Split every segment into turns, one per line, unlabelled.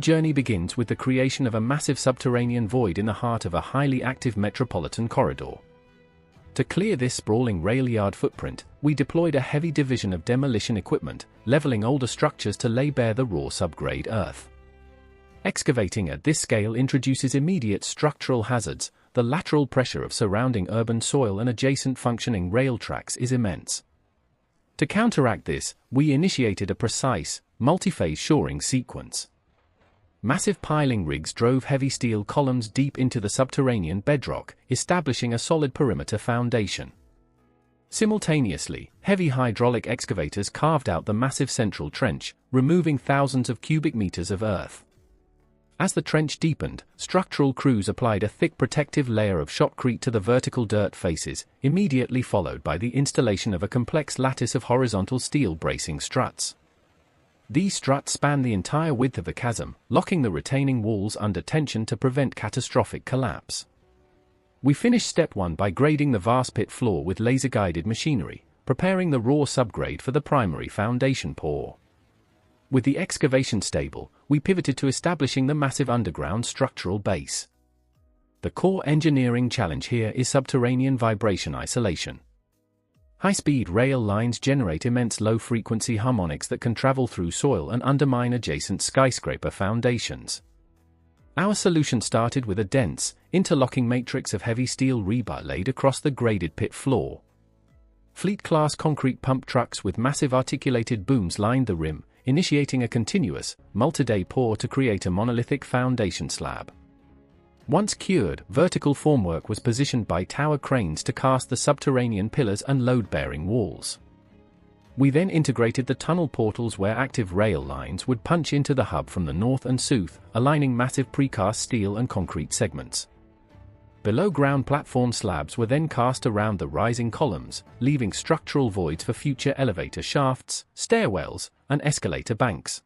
journey begins with the creation of a massive subterranean void in the heart of a highly active metropolitan corridor. To clear this sprawling rail yard footprint, we deployed a heavy division of demolition equipment, leveling older structures to lay bare the raw subgrade earth. Excavating at this scale introduces immediate structural hazards. The lateral pressure of surrounding urban soil and adjacent functioning rail tracks is immense. To counteract this, we initiated a precise, multi-phase shoring sequence. Massive piling rigs drove heavy steel columns deep into the subterranean bedrock, establishing a solid perimeter foundation. Simultaneously, heavy hydraulic excavators carved out the massive central trench, removing thousands of cubic meters of earth. As the trench deepened, structural crews applied a thick protective layer of shotcrete to the vertical dirt faces, immediately followed by the installation of a complex lattice of horizontal steel bracing struts. These struts span the entire width of the chasm, locking the retaining walls under tension to prevent catastrophic collapse. We finished step 1 by grading the vast pit floor with laser-guided machinery, preparing the raw subgrade for the primary foundation pour. With the excavation stable, we pivoted to establishing the massive underground structural base. The core engineering challenge here is subterranean vibration isolation. High-speed rail lines generate immense low-frequency harmonics that can travel through soil and undermine adjacent skyscraper foundations. Our solution started with a dense, interlocking matrix of heavy steel rebar laid across the graded pit floor. Fleet-class concrete pump trucks with massive articulated booms lined the rim, initiating a continuous, multi-day pour to create a monolithic foundation slab. Once cured, vertical formwork was positioned by tower cranes to cast the subterranean pillars and load-bearing walls. We then integrated the tunnel portals where active rail lines would punch into the hub from the north and south, aligning massive precast steel and concrete segments. Below-ground platform slabs were then cast around the rising columns, leaving structural voids for future elevator shafts, stairwells, and escalator banks.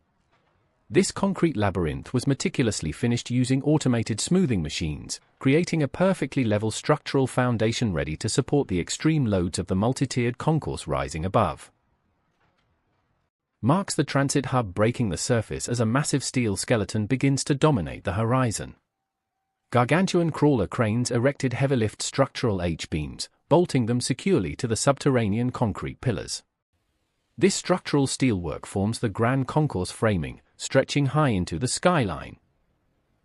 This concrete labyrinth was meticulously finished using automated smoothing machines, creating a perfectly level structural foundation ready to support the extreme loads of the multi-tiered concourse rising above. Marks the transit hub breaking the surface as a massive steel skeleton begins to dominate the horizon. Gargantuan crawler cranes erected heavy-lift structural H-beams, bolting them securely to the subterranean concrete pillars. This structural steelwork forms the grand concourse framing, stretching high into the skyline.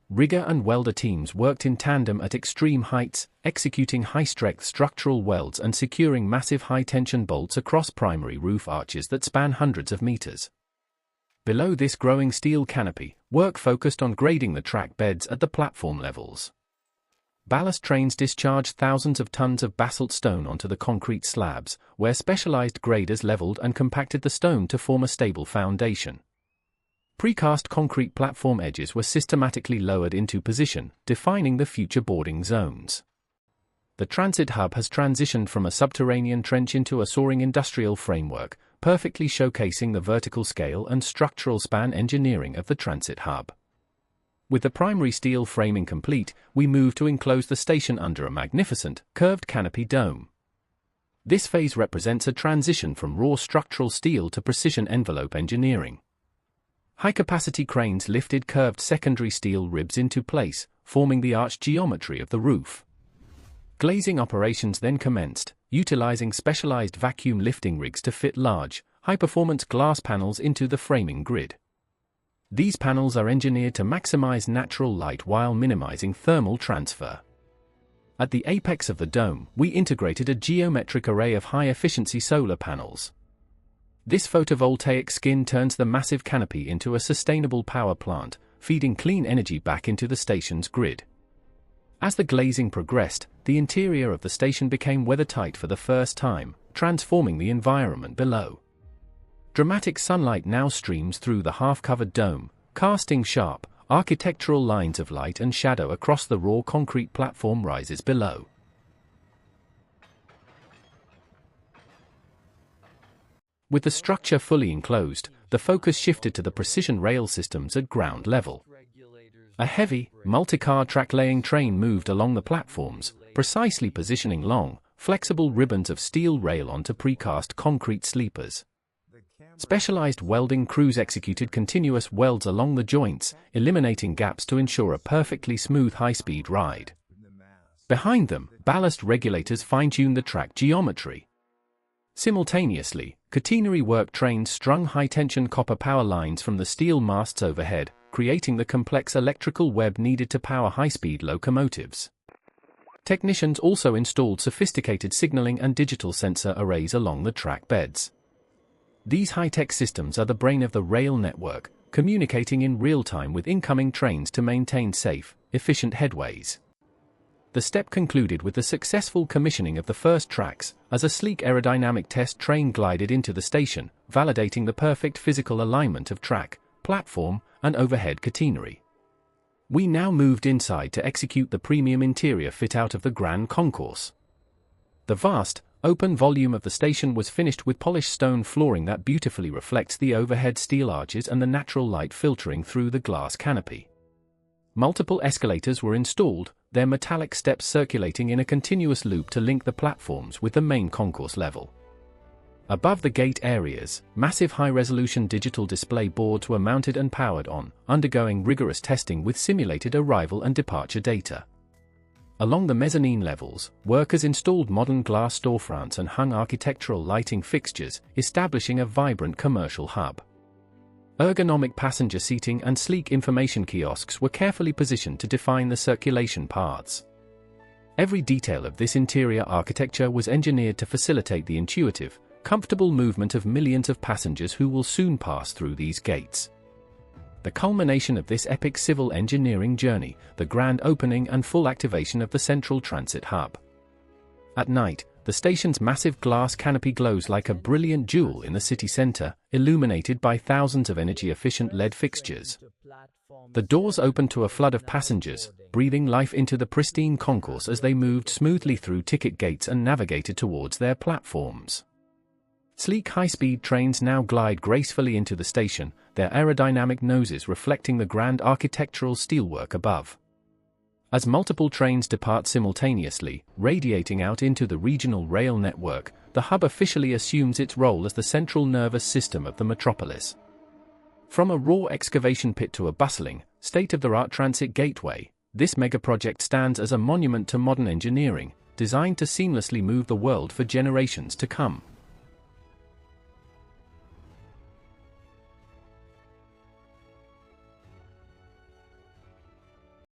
Rigger and welder teams worked in tandem at extreme heights, executing high-strength structural welds and securing massive high-tension bolts across primary roof arches that span hundreds of meters. Below this growing steel canopy, work focused on grading the track beds at the platform levels. Ballast trains discharged thousands of tons of basalt stone onto the concrete slabs, where specialized graders leveled and compacted the stone to form a stable foundation. Precast concrete platform edges were systematically lowered into position, defining the future boarding zones. The transit hub has transitioned from a subterranean trench into a soaring industrial framework, perfectly showcasing the vertical scale and structural span engineering of the transit hub. With the primary steel framing complete, we move to enclose the station under a magnificent, curved canopy dome. This phase represents a transition from raw structural steel to precision envelope engineering. High-capacity cranes lifted curved secondary steel ribs into place, forming the arched geometry of the roof. Glazing operations then commenced, utilizing specialized vacuum lifting rigs to fit large, high-performance glass panels into the framing grid. These panels are engineered to maximize natural light while minimizing thermal transfer. At the apex of the dome, we integrated a geometric array of high-efficiency solar panels. This photovoltaic skin turns the massive canopy into a sustainable power plant, feeding clean energy back into the station's grid. As the glazing progressed, the interior of the station became weathertight for the first time, transforming the environment below. Dramatic sunlight now streams through the half-covered dome, casting sharp, architectural lines of light and shadow across the raw concrete platform rises below. With the structure fully enclosed, the focus shifted to the precision rail systems at ground level. A heavy, multi-car track-laying train moved along the platforms, precisely positioning long, flexible ribbons of steel rail onto precast concrete sleepers. Specialized welding crews executed continuous welds along the joints, eliminating gaps to ensure a perfectly smooth high-speed ride. Behind them, ballast regulators fine-tuned the track geometry. Simultaneously, catenary work trains strung high-tension copper power lines from the steel masts overhead, creating the complex electrical web needed to power high-speed locomotives. Technicians also installed sophisticated signaling and digital sensor arrays along the track beds. These high-tech systems are the brain of the rail network, communicating in real time with incoming trains to maintain safe, efficient headways. The step concluded with the successful commissioning of the first tracks, as a sleek aerodynamic test train glided into the station, validating the perfect physical alignment of track, platform, and overhead catenary. We now moved inside to execute the premium interior fit-out of the Grand Concourse. The vast, open volume of the station was finished with polished stone flooring that beautifully reflects the overhead steel arches and the natural light filtering through the glass canopy. Multiple escalators were installed, their metallic steps circulating in a continuous loop to link the platforms with the main concourse level. Above the gate areas, massive high-resolution digital display boards were mounted and powered on, undergoing rigorous testing with simulated arrival and departure data. Along the mezzanine levels, workers installed modern glass storefronts and hung architectural lighting fixtures, establishing a vibrant commercial hub. Ergonomic passenger seating and sleek information kiosks were carefully positioned to define the circulation paths. Every detail of this interior architecture was engineered to facilitate the intuitive, comfortable movement of millions of passengers who will soon pass through these gates. The culmination of this epic civil engineering journey, the grand opening and full activation of the central transit hub. At night, the station's massive glass canopy glows like a brilliant jewel in the city center, illuminated by thousands of energy-efficient LED fixtures. The doors opened to a flood of passengers, breathing life into the pristine concourse as they moved smoothly through ticket gates and navigated towards their platforms. Sleek high-speed trains now glide gracefully into the station, their aerodynamic noses reflecting the grand architectural steelwork above. As multiple trains depart simultaneously, radiating out into the regional rail network, the hub officially assumes its role as the central nervous system of the metropolis. From a raw excavation pit to a bustling, state-of-the-art transit gateway, this megaproject stands as a monument to modern engineering, designed to seamlessly move the world for generations to come.